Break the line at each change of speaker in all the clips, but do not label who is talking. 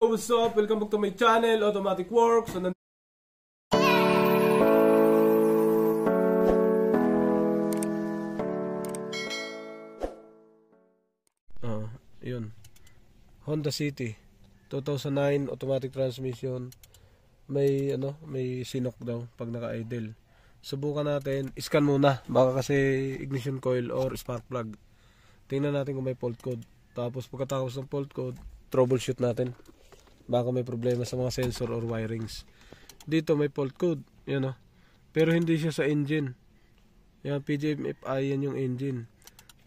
What's up? Welcome back to my channel, Automatic Works. So, yun. Honda City 2009 automatic transmission. May may sinok daw pag naka-idle. Subukan natin, scan muna. Baka kasi ignition coil or spark plug. Tingnan natin kung may fault code. Tapos pagkatapos ng fault code, troubleshoot natin. Baka may problema sa mga sensor or wirings. Dito may fault code, yan pero hindi siya sa engine. Yan, PGM-FI yan yung engine.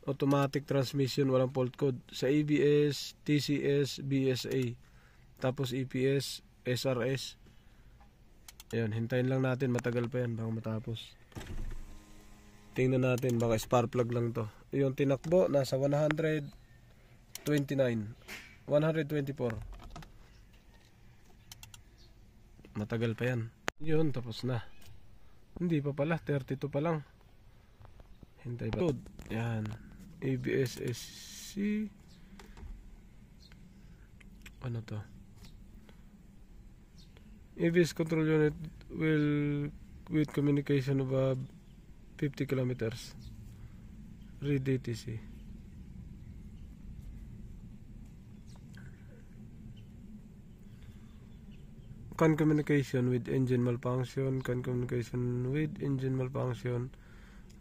Automatic transmission, walang fault code. Sa ABS, TCS, BSA. Tapos EPS, SRS. Ayan, hintayin lang natin, matagal pa yan baka matapos. Tingnan natin, baka spark plug lang to. Yung tinakbo, nasa 129, 124. Matagal pa yan. Yun, tapos na. Hindi pa pala, 32 pa lang. Hintay pa. Yan. ABS-SC. Ano to? ABS control unit will with communication above 50 kilometers. Read ATC. Can communication with engine malfunction. Can communication with engine malfunction.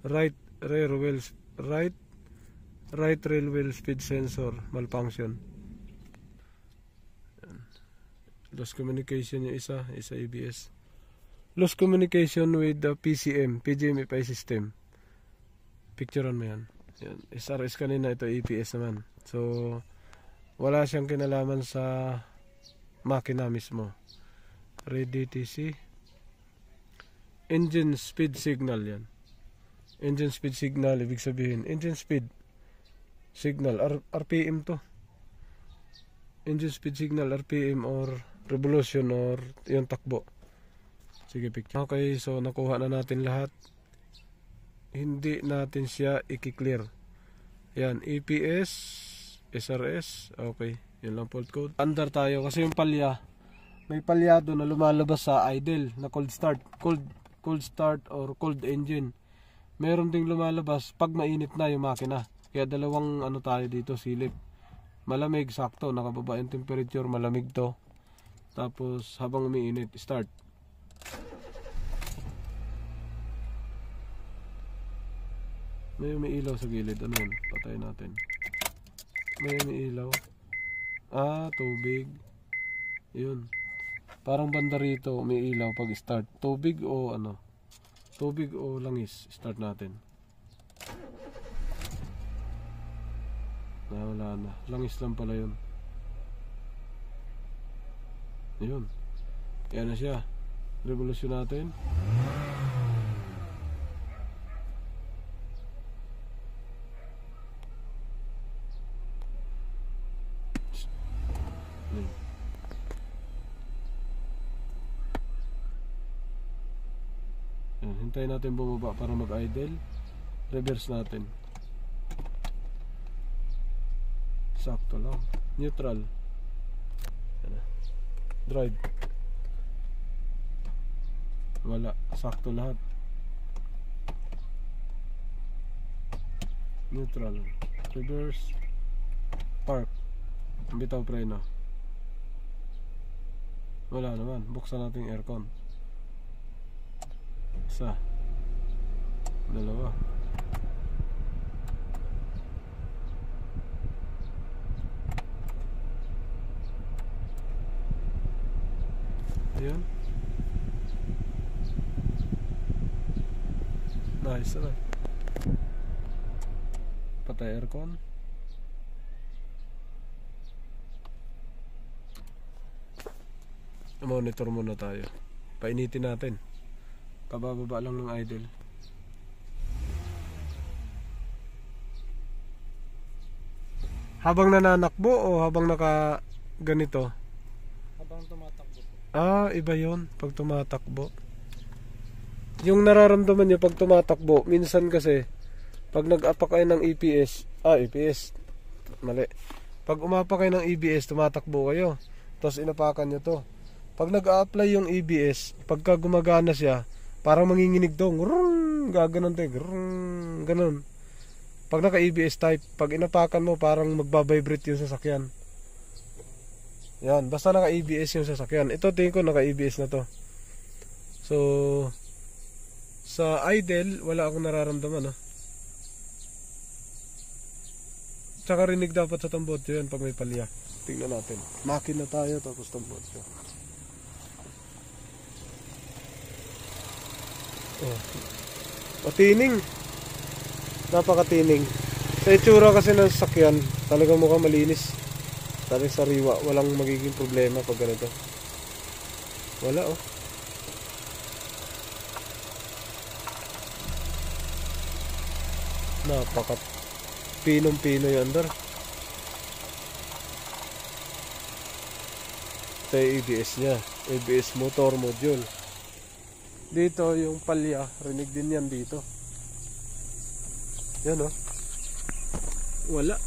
Right rear wheel right rail wheel speed sensor malfunction. Lost communication yung isa ABS. Lost communication with the PCM, PGM-FI system. Picturean mo yan. SRS kanina, ito EPS naman. So, wala siyang kinalaman sa makina mismo. Ready TC. Engine speed signal yan. Engine speed signal, ibig sabihin. Engine speed signal, RPM to. Engine speed signal, RPM or revolution or yung takbo. Sige, picture. Okay, so nakuha na natin lahat. Hindi natin siya i-clear. Yan, EPS, SRS. Okay, yun lang fault code. Under tayo kasi yung palya. May palyado na lumalabas sa idle na cold start. Cold start or cold engine. Meron ding lumalabas pag mainit na yung makina. Kaya dalawang tayo dito, silip. Malamig, sakto, nakababa yung temperature, malamig to. Tapos habang umiinit, start. May umiilaw sa gilid. Ano yun? Patayin natin. May umiilaw. Tubig. Yun. Parang banda rito umiilaw pag start. Tubig o tubig o langis. Start natin. Wala na. Langis lang pala yun. Ayun. Yan na siya. Revolution natin. Yan. Hintayin natin bumaba para mag-idle. Reverse natin. Sakto lang. Neutral. Drive. Wala. Sakto lahat. Neutral. Reverse. Park. Bitaw preno. Wala naman. Buksan natin yung aircon. Isa. Dalawa. Ayan. Nice na. Patay aircon. Monitor muna tayo. Painitin natin. Kabababa lang ng idle. Habang nananakbo o habang naka ganito?
Habang tumatakbo.
Iba yun pag tumatakbo. Yung nararamdaman nyo pag tumatakbo, minsan kasi pag nag-apa kayo ng EPS, EPS, mali. Pag umapa kayo ng EBS, tumatakbo kayo. Tapos inapakan nyo to. Pag nag-a-apply yung ABS, pagka gumagana siya, parang manginginig to. Grrrr, gaganon to. Grrrr, ganon. Pag naka-ABS type, pag inapakan mo, parang magbabibrate yung sasakyan. Yan, basta naka-ABS yung sasakyan. Ito tingin ko naka-ABS na to. So, sa idle, wala akong nararamdaman, no? Tsaka rinig dapat sa tambotso yan pag may palya. Tingnan natin. Makina tayo tapos tambotso. Oh. Matining. Napakatining. Sa itsura kasi ng sasakyan, talagang mukhang malinis. Talagang sariwa. Walang magiging problema pag ganito. Wala, oh. Napaka pinong-pino yung under. Ito yung ABS nya. ABS motor module. Dito yung palya, rinig din yan dito. Yan, oh. Wala.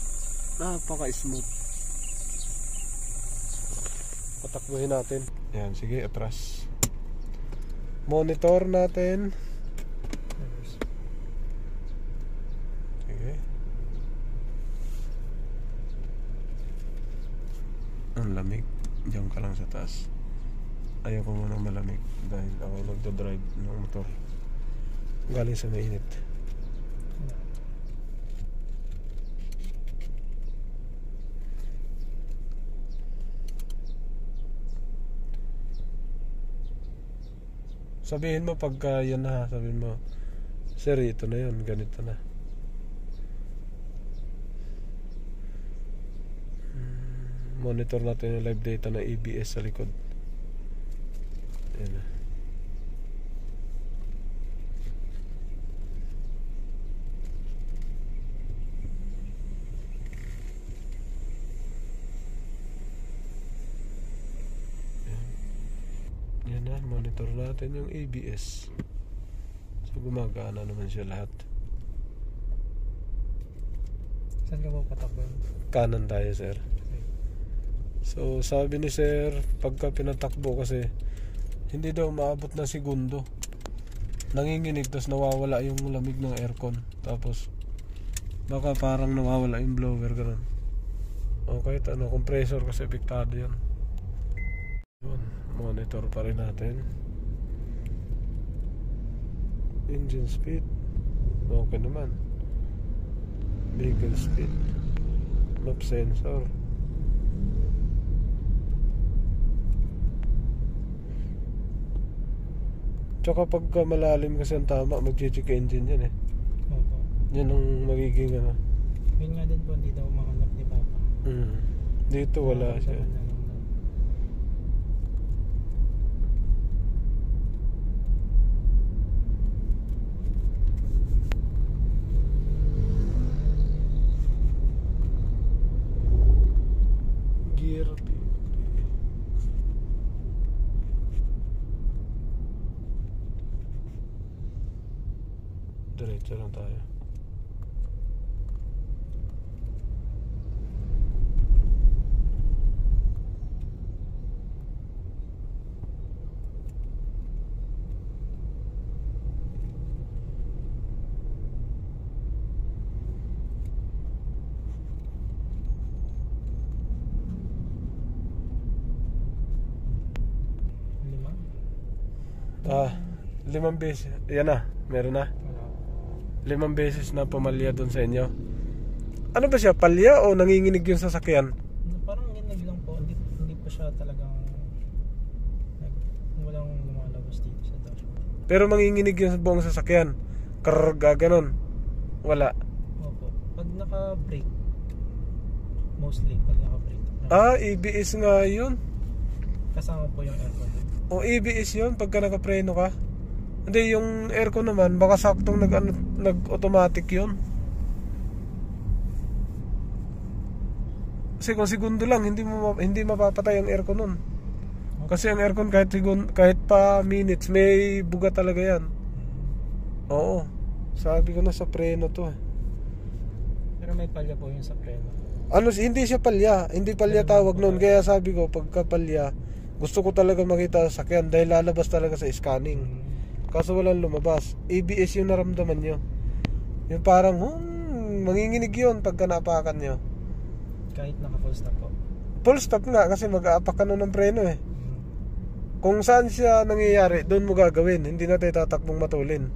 Napaka-smooth. Patakbuhin natin. Yan, sige, atras. Monitor natin. Sige. Ang lamig. Diyan ka lang sa taas. Ayaw ko muna malamig dahil ako nagdodrive ng motor galing sa mainit. Sabihin mo pagka yan na, sabihin mo, sir, ito na yun, ganito na. Monitor natin yung live data ng ABS sa likod. Ayan na. Yan na, monitor natin yung ABS. So gumagana naman siya lahat.
Saan ka po patakbo?
Kanan tayo, sir. So sabi ni sir, pagka pinatakbo kasi hindi daw maabot ng segundo, nanginginig, tapos nawawala yung lamig ng aircon, tapos baka parang nawawala yung blower, ganun. Okay, ano, compressor kasi apektado yan. Yun, monitor pa rin natin. Engine speed okay naman. Vehicle speed, map sensor. Tsaka pagka malalim kasi ang tama, mag-check engine yan, eh.
Opo.
Yan ang magiging ano.
Yun nga din po, hindi daw mahanap ni Papa.
Dito wala siya. Gear. Diretso lang tayo.
Lima?
5 beses. Yan na, meron na. 5 beses na pumalya doon sa inyo. Ano ba siya, palya o nanginginig yung sasakyan?
Parang nginig lang po, hindi pa siya talagang walang lumalabas dito sa dashboard.
Pero manginginig yung buong sasakyan. Karga, ganon. Wala.
Opo. Pag naka-brake, mostly pag naka-brake.
ABS nga yun.
Kasama po yung aircon.
O ABS yun pagka nakapreno ka. Hindi, yung aircon naman baka saktong nag-automatic yun. Kasi kung segundo lang hindi mapapatay ang aircon nun. Kasi ang aircon kahit pa minutes may buga talaga yan. Oo. Sabi ko na sa preno to.
Pero may palya po yung sa preno.
Ano, hindi siya palya. Hindi palya tawag noon. Kaya sabi ko, pagka palya, gusto ko talaga makita sa sakyan dahil lalabas talaga sa scanning. Kaso walang lumabas. ABS yung naramdaman nyo. Yung parang, manginginig yun pagka naapakan nyo.
Kahit naka-full stop po.
Full stop nga kasi mag-aapak ka nun ng preno eh. Kung saan siya nangyayari, doon mo gagawin. Hindi na tayo tatakbong matulin.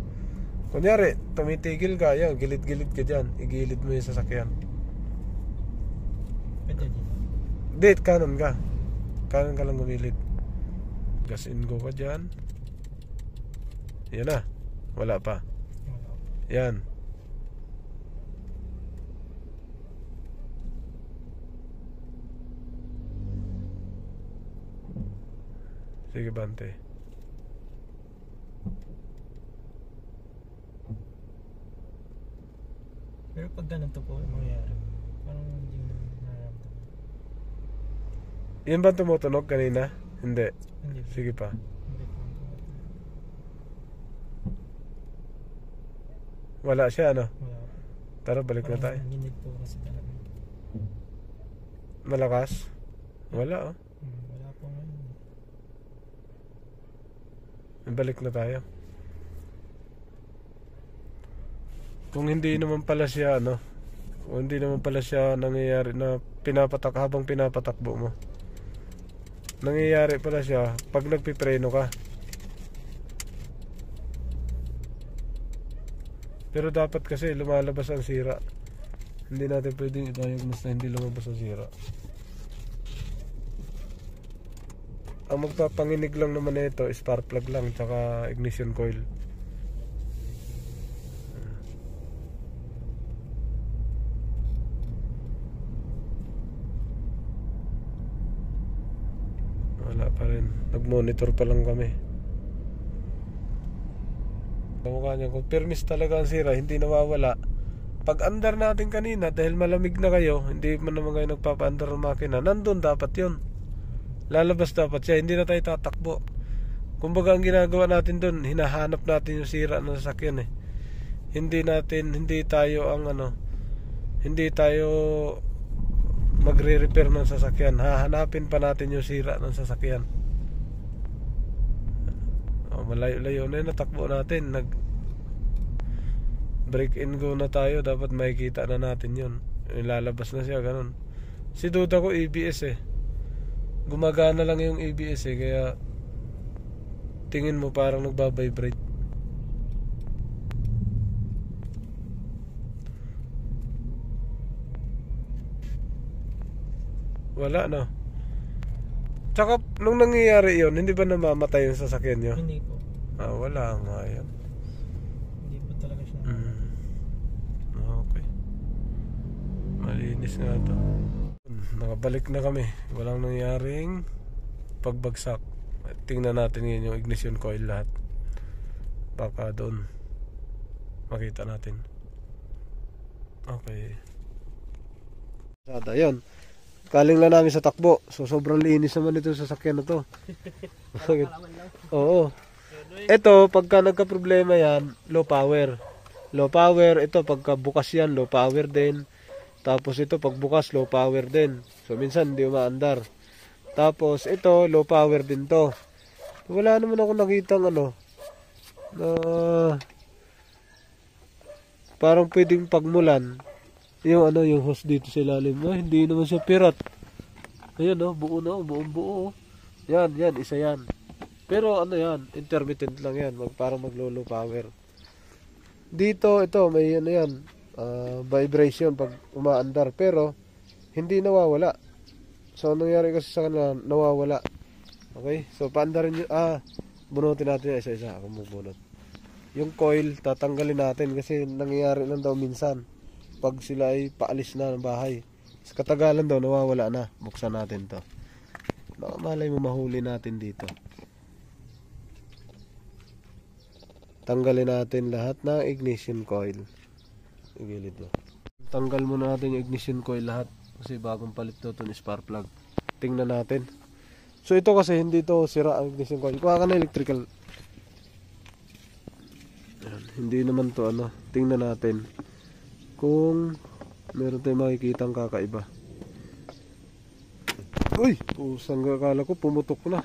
Kunyari, tumitigil ka, yan, gilid-gilid ka dyan. Igilid mo yung sasakyan.
Pwede dito.
Date, kanan ka. Kanan ka lang gumilid. Gas in go ka dyan. Yan na. Wala pa.
Wala.
Yan. Sige, bante.
Pero pag ganito po yung mangyayari, parang hindi mo nararamdaman.
Yan ba tumutunog kanina? Hindi.
Hindi po.
Sige pa.
Hindi po.
Wala siya, ano?
Wala po.
Tara, balik na tayo.
Nanginig po kasi talaga.
Malakas? Wala, oh.
Wala po ngayon.
Balik na tayo. Kung hindi naman pala siya, ano, kung hindi naman pala siya nangyayari na habang pinapatakbo mo, nangyayari pala siya pag nagpipreno ka. Pero dapat kasi lumalabas ang sira. Hindi natin pwedeng i-diagnose na hindi lumabas ang sira. Ang magpapanginig lang naman nito, spark plug lang tsaka ignition coil. Wala pa rin. Nag-monitor pa lang kami. Kamukha niya, kung permis talaga ang sira, hindi nawawala. Pag andar natin kanina, dahil malamig na kayo, hindi man naman kayo nagpapa-andar ng makina, nandun dapat yun. Lalabas dapat siya, hindi na tayo tatakbo. Kumbaga ang ginagawa natin doon, hinahanap natin yung sira ng sasakyan eh. Hindi tayo magre-repair ng sasakyan. Hahanapin pa natin yung sira ng sasakyan. Malayo-layo na yun, natakbo natin. Break and go na tayo, dapat makikita na natin yun. Lalabas na siya, ganun. Si Duda ko ABS eh. Gumagana lang yung ABS eh, kaya tingin mo parang nagbabibrate. Wala, no? Tsaka nung nangyayari yun, hindi ba namamatay yung sasakyan nyo?
Hindi po.
Wala nga yan.
Hindi po talaga siya.
Okay. Malinis nga to. Nakabalik na kami. Walang nangyaring pagbagsak. Tingnan natin ngayon yung ignition coil lahat. Baka doon makita natin. Okay. Sada yun. Kaling lang namin sa takbo. So sobrang linis naman ito sa sasakyan na to. Oo. Ito pagka nagka-problema yan, low power. Low power, ito pagka bukas yan, low power din. Tapos ito pag bukas, low power din. So minsan hindi umaandar. Tapos ito, low power din to. Wala naman ako nakitang na parang pwedeng pagmulan. Yung hose dito sa ilalim. Hindi naman siya pirat. Ayun buo na, buong-buo. Yan, isa yan. Pero yan, intermittent lang yan. Parang maglo-low power. Dito, ito, may yan. Vibration pag umaandar. Pero, hindi nawawala. So, anong nangyari kasi sa kanila, nawawala. Okay? So, paandarin nyo. Bunutin natin yung isa-isa. Ako magbunot. Yung coil, tatanggalin natin kasi nangyayari lang daw minsan. Pag sila ay paalis na ng bahay. Sa katagalan daw, nawawala na. Buksan natin to. Malay mo mahuli natin dito. Tanggalin natin lahat ng ignition coil. Igilid mo. Tanggal muna natin yung ignition coil lahat. Kasi bagong palit daw ito ng spark plug. Tingnan natin. So ito kasi hindi to sira ang ignition coil. Kuha ka na electrical. Ayan, hindi naman to Tingnan natin kung meron tayong makikitang kakaiba. Uy, pusang akala ko pumutok na.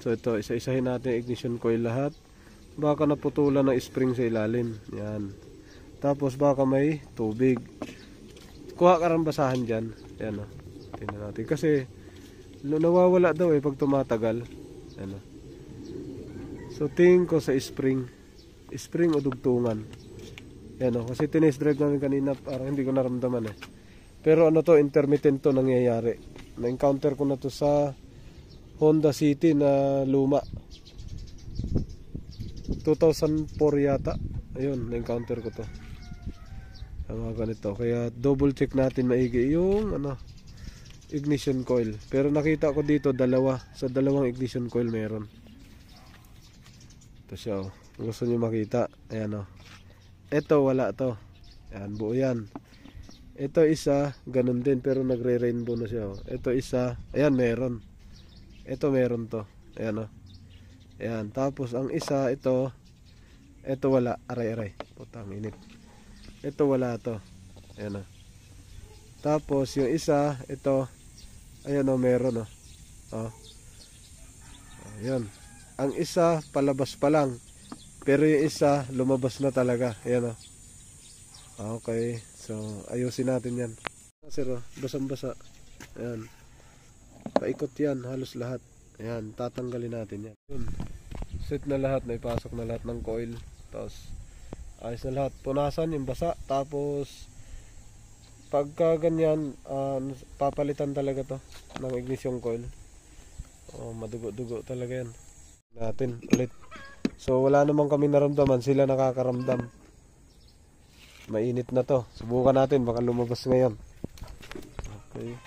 So ito, isa-isahin natin yung ignition coil lahat. Baka naputulan ng spring sa ilalim. Yan. Tapos baka may tubig. Kuha ka rin basahan dyan. Yan o. Tingnan natin. Kasi nawawala daw pag tumatagal. Yan o. So tingin ko sa spring. Spring o dugtungan. Yan o. Kasi tinest drive namin kanina. Parang hindi ko naramdaman Pero ano to, intermittent to nangyayari. Na-encounter ko na to sa Honda City na luma. 2004 yata. Ayun, na-encounter ko to. Ang mga ganito. Kaya double check natin maigi yung ignition coil. Pero nakita ko dito dalawa. Sa dalawang ignition coil meron. Ito siya Gusto niyo makita. Ayan Ito wala to. Ayan, buo yan. Ito isa, ganun din pero nagre-rainbow na siya Ito isa, ayan meron. Ito meron to. Ayan Ayan, tapos ang isa ito wala, aray-aray. Putang init. Ito wala to. Ayan Tapos yung isa, ito ayan meron Ayan. Ang isa palabas pa lang. Pero yung isa lumabas na talaga. Ayan Okay. So ayusin natin yan. Sir basang-basa. Ayan. Paikot yan halos lahat. Ayan, tatanggalin natin yan. Yun. Set na lahat, naipasok na lahat ng coil. Tapos ayos na lahat. Punasan yung basa. Tapos pagka ganyan, papalitan talaga to ng ignition coil. Madugo-dugo talaga yan. Natin ulit. So wala naman kami naramdaman, sila nakakaramdam. Mainit na to. Subukan natin, baka lumabas ngayon. Okay.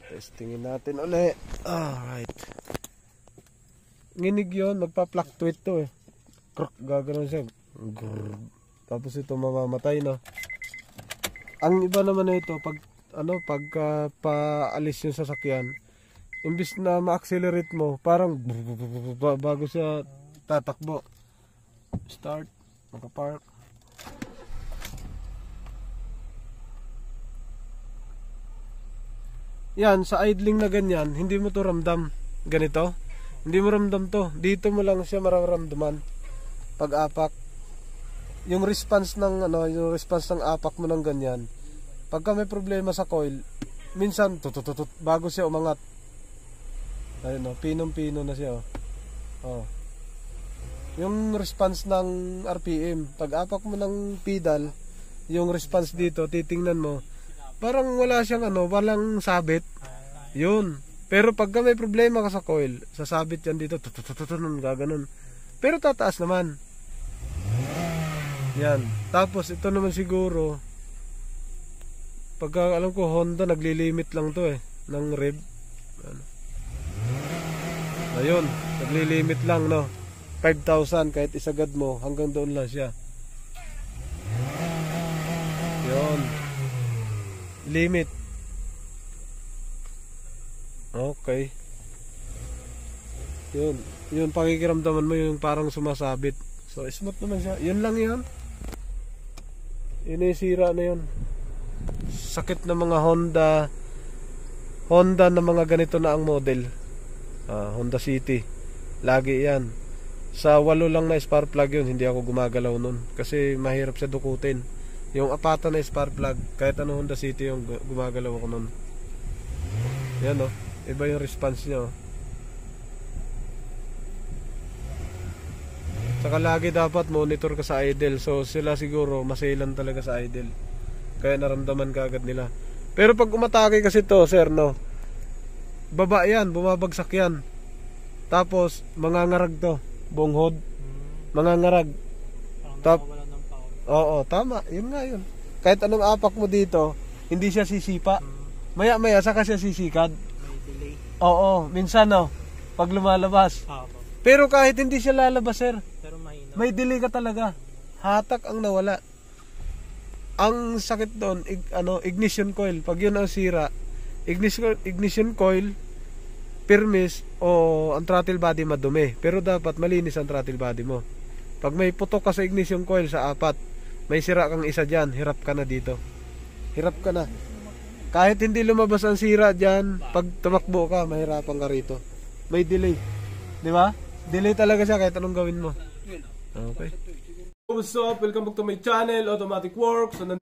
Testingin natin ulit. Alright. Nginig yun, magpa-fluctuate to Kruk, gagano'n siya. Grrr. Tapos ito mamamatay Ang iba naman na ito, pagka paalis yung sasakyan, imbis na ma-accelerate mo, parang bago siya tatakbo. Start, maka-park. Yan, sa idling na ganyan, hindi mo to ramdam. Ganito, hindi mo ramdam to. Dito mo lang siya mararamdaman. Pag-apak. Yung response ng apak mo ng ganyan. Pagka may problema sa coil, minsan tutututut bago siya umangat. Ayun pinong-pino na siya Yung response ng RPM, pag-apak mo ng pedal, yung response dito, titingnan mo, parang wala siyang walang sabit. Yun. Pero pagka may problema ka sa coil, sasabit yan dito, gaganon. Pero tataas naman. Yan. Tapos ito naman siguro, pagka alam ko Honda naglilimit lang to ng rev. Ayun, naglilimit lang 5,000 kahit isagad mo, hanggang doon lang siya. Yun. Limit. Okay. Yun pakikiramdaman mo yung parang sumasabit. So smooth naman siya. Yun lang yun. Yun yung sira na yun. Sakit ng mga Honda na mga ganito na ang model. Honda City. Lagi yan. Sa 8 lang na spark plug yun, hindi ako gumagalaw nun. Kasi mahirap siya dukutin. Yung apata na spark plug, kahit ano Honda City yung gumagalaw ako nun. Yan iba yung response niya Saka lagi dapat monitor ka sa idle. So sila siguro masailan talaga sa idle, kaya naramdaman ka agad nila. Pero pag umatake kasi to sir baba yan, bumabagsak yan. Tapos mangangarag to, buong hod mangangarag. Oo, tama, yun nga yun. Kahit anong apak mo dito, hindi siya sisipa. Maya saka siya sisikad.
Delay.
Oo, minsan pag lumalabas. Pero kahit hindi siya lalabas sir,
pero
may delay ka talaga. Hatak ang nawala. Ang sakit doon, ignition coil. Pag yun ang sira, ignition coil, permis o ang throttle body madumi. Pero dapat malinis ang throttle body mo. Pag may putok ka sa ignition coil sa 4, may sira kang isa dyan, hirap ka na dito. Hirap ka na. Kahit hindi lumabas ang sira dyan, pag tumakbo ka, mahirapan ka rito. May delay. Di ba? Delay talaga siya kahit anong gawin mo. Okay. What's up? Welcome back to my channel, Automatic Works. So,